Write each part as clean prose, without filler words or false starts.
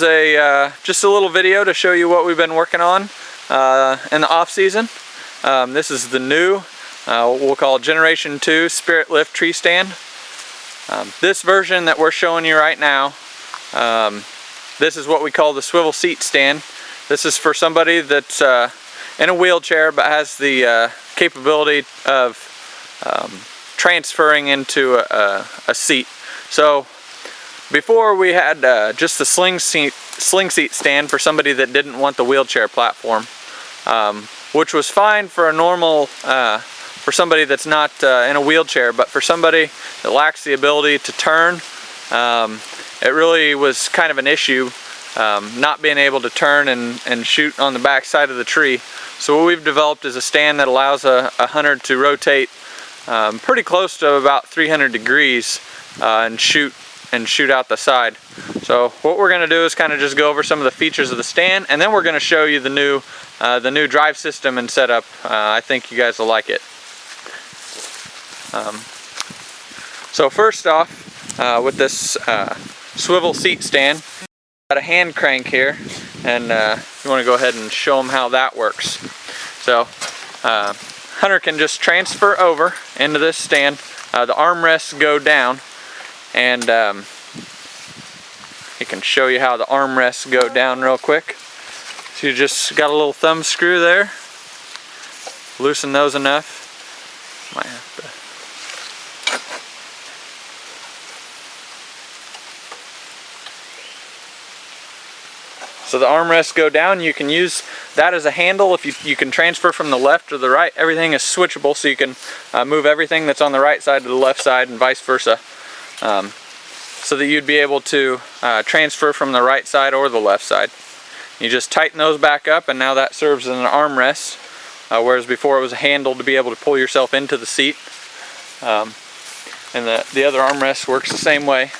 Just a little video to show you what we've been working on in the off season. This is the new, what we'll call Generation 2 Spirit Lift tree stand. This version that we're showing you right now, this is what we call the swivel seat stand. This is for somebody that's in a wheelchair but has the capability of transferring into a seat. So before we had just the sling seat stand for somebody that didn't want the wheelchair platform, which was fine for a normal, for somebody that's not in a wheelchair, but for somebody that lacks the ability to turn, it really was kind of an issue not being able to turn and shoot on the back side of the tree. So what we've developed is a stand that allows a hunter to rotate pretty close to about 300 degrees and shoot out the side. So what we're going to do is kind of just go over some of the features of the stand, and then we're going to show you the new drive system and setup. I think you guys will like it. So first off, with this swivel seat stand, got a hand crank here, and you want to go ahead and show them how that works. So hunter can just transfer over into this stand. The armrests go down, and he can show you how the armrests go down real quick. So you just got a little thumb screw there, loosen those enough. Might have to. So the armrests go down. You can use that as a handle. If you can transfer from the left or the right. Everything is switchable, so you can move everything that's on the right side to the left side and vice versa. So that you'd be able to transfer from the right side or the left side. You just tighten those back up, and now that serves as an armrest, whereas before it was a handle to be able to pull yourself into the seat. And the other armrest works the same way.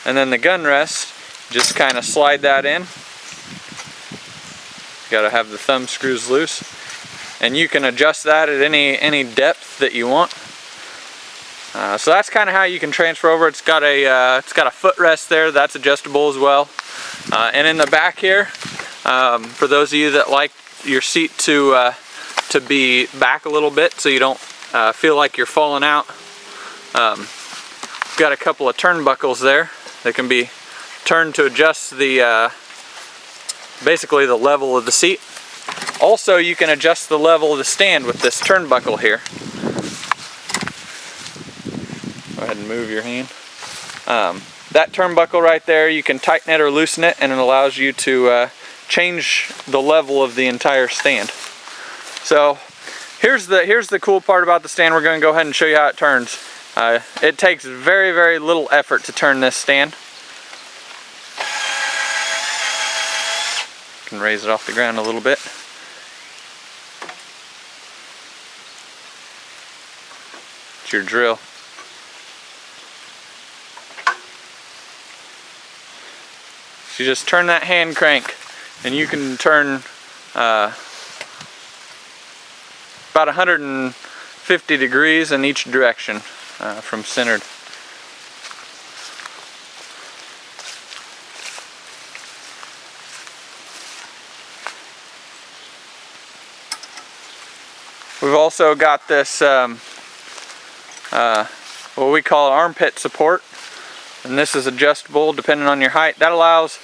And then the gun rest, just kind of slide that in. You gotta have the thumb screws loose, and you can adjust that at any depth that you want. So that's kind of how you can transfer over. It's got a footrest there that's adjustable as well. And in the back here, for those of you that like your seat to be back a little bit so you don't feel like you're falling out, got a couple of turnbuckles there that can be turned to adjust the basically the level of the seat. Also, you can adjust the level of the stand with this turnbuckle here. Go ahead and move your hand. That turnbuckle right there, you can tighten it or loosen it, and it allows you to change the level of the entire stand. So here's the cool part about the stand. We're going to go ahead and show you how it turns. It takes very, very little effort to turn this stand. You can raise it off the ground a little bit. It's your drill. So you just turn that hand crank, and you can turn about 150 degrees in each direction from centered. We've also got this what we call armpit support, and this is adjustable depending on your height. That allows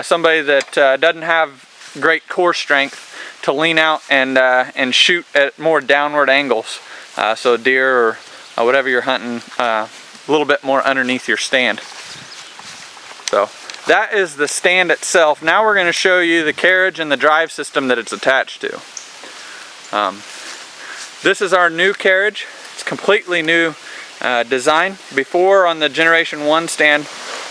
somebody that doesn't have great core strength to lean out and shoot at more downward angles, so a deer or whatever you're hunting, a little bit more underneath your stand. So that is the stand itself. Now we're going to show you the carriage and the drive system that it's attached to. This is our new carriage. It's completely new design. Before, on the Generation 1 stand,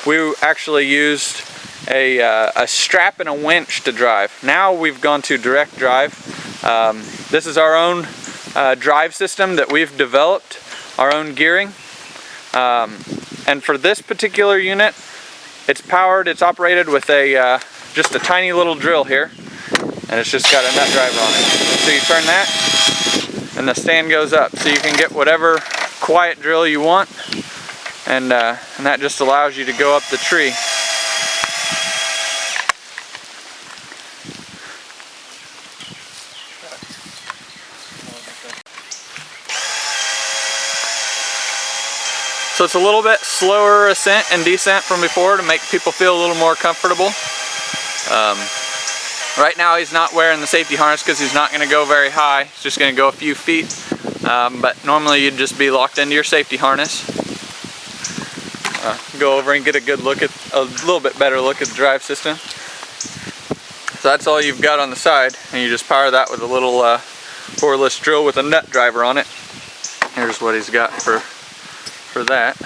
we actually used a strap and a winch to drive. Now we've gone to direct drive. This is our own drive system that we've developed, our own gearing. And for this particular unit, it's operated with just a tiny little drill here, and it's just got a nut driver on it. So you turn that, and the stand goes up, so you can get whatever quiet drill you want, and that just allows you to go up the tree. So it's a little bit slower ascent and descent from before to make people feel a little more comfortable. Right now he's not wearing the safety harness because he's not going to go very high. He's just going to go a few feet. But normally you'd just be locked into your safety harness. Go over and get a good look at, a little bit better look at the drive system. So that's all you've got on the side, and you just power that with a little 4-list drill with a nut driver on it. Here's what he's got for that.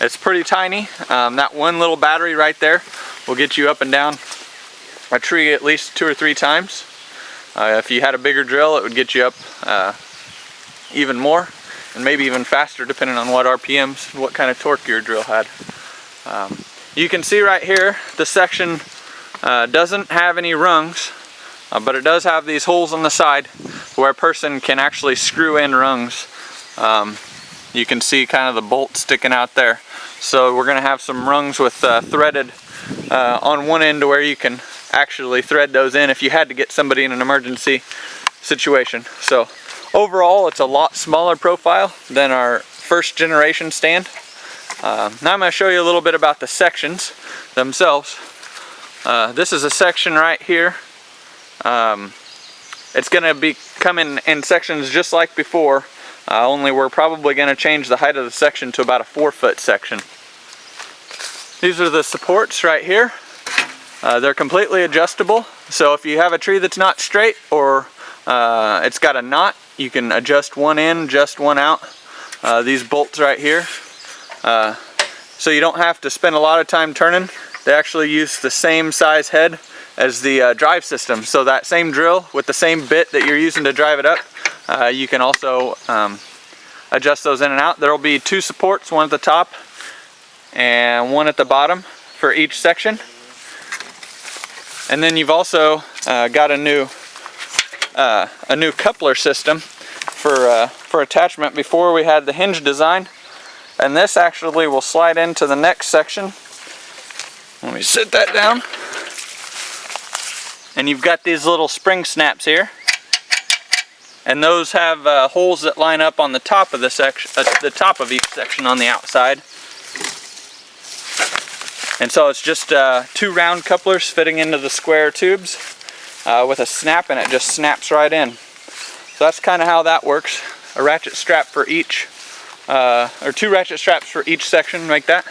It's pretty tiny. That one little battery right there will get you up and down a tree at least 2 or 3 times. If you had a bigger drill, it would get you up even more, and maybe even faster depending on what RPMs, what kind of torque your drill had. You can see right here the section doesn't have any rungs, but it does have these holes on the side where a person can actually screw in rungs. You can see kind of the bolt sticking out there. So we're going to have some rungs with threaded on one end to where you can actually thread those in if you had to get somebody in an emergency situation. So overall it's a lot smaller profile than our first generation stand. Now I'm going to show you a little bit about the sections themselves. This is a section right here. It's going to be coming in sections just like before, only we're probably going to change the height of the section to about a 4-foot section. These are the supports right here. They're completely adjustable, so if you have a tree that's not straight or it's got a knot, you can adjust one in, adjust one out. These bolts right here, so you don't have to spend a lot of time turning. They actually use the same size head as the drive system, so that same drill with the same bit that you're using to drive it up, you can also adjust those in and out. There will be 2 supports, one at the top and one at the bottom for each section. And then you've also got a new coupler system for attachment. Before we had the hinge design, and this actually will slide into the next section. Let me sit that down. And you've got these little spring snaps here, and those have holes that line up on the top of the section, the top of each section on the outside. And so it's just 2 round couplers fitting into the square tubes with a snap, and it just snaps right in. So that's kind of how that works. A ratchet strap for each, or 2 ratchet straps for each section like that.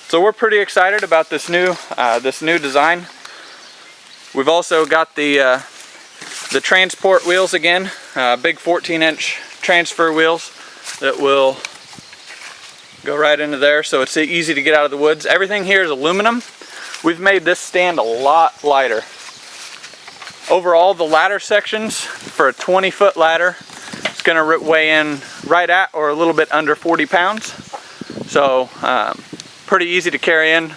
So we're pretty excited about this new design. We've also got the transport wheels again, big 14-inch transfer wheels that will go right into there, so it's easy to get out of the woods. Everything here is aluminum. We've made this stand a lot lighter. Overall, the ladder sections for a 20-foot ladder, it's going to weigh in right at or a little bit under 40 pounds. So pretty easy to carry in,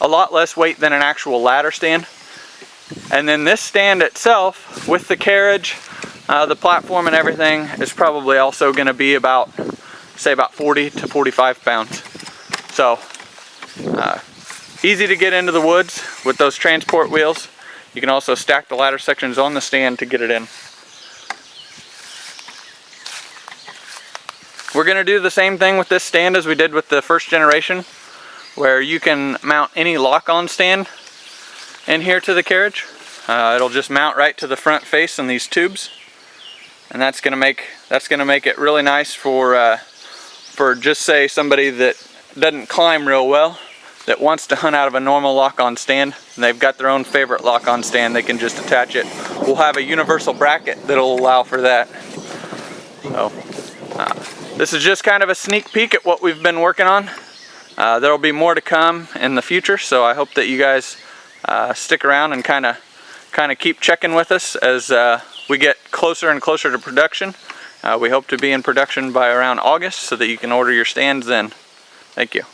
a lot less weight than an actual ladder stand. And then this stand itself, with the carriage, the platform and everything, is probably also going to be about, say, about 40 to 45 pounds. So easy to get into the woods with those transport wheels. You can also stack the ladder sections on the stand to get it in. We're going to do the same thing with this stand as we did with the first generation, where you can mount any lock-on stand in here to the carriage. It'll just mount right to the front face in these tubes, and that's going to make it really nice for just say somebody that doesn't climb real well, that wants to hunt out of a normal lock-on stand, and they've got their own favorite lock-on stand. They can just attach it. We'll have a universal bracket that'll allow for that. So this is just kind of a sneak peek at what we've been working on. There'll be more to come in the future, so I hope that you guys stick around and kind of keep checking with us as we get closer and closer to production. We hope to be in production by around August so that you can order your stands then. Thank you.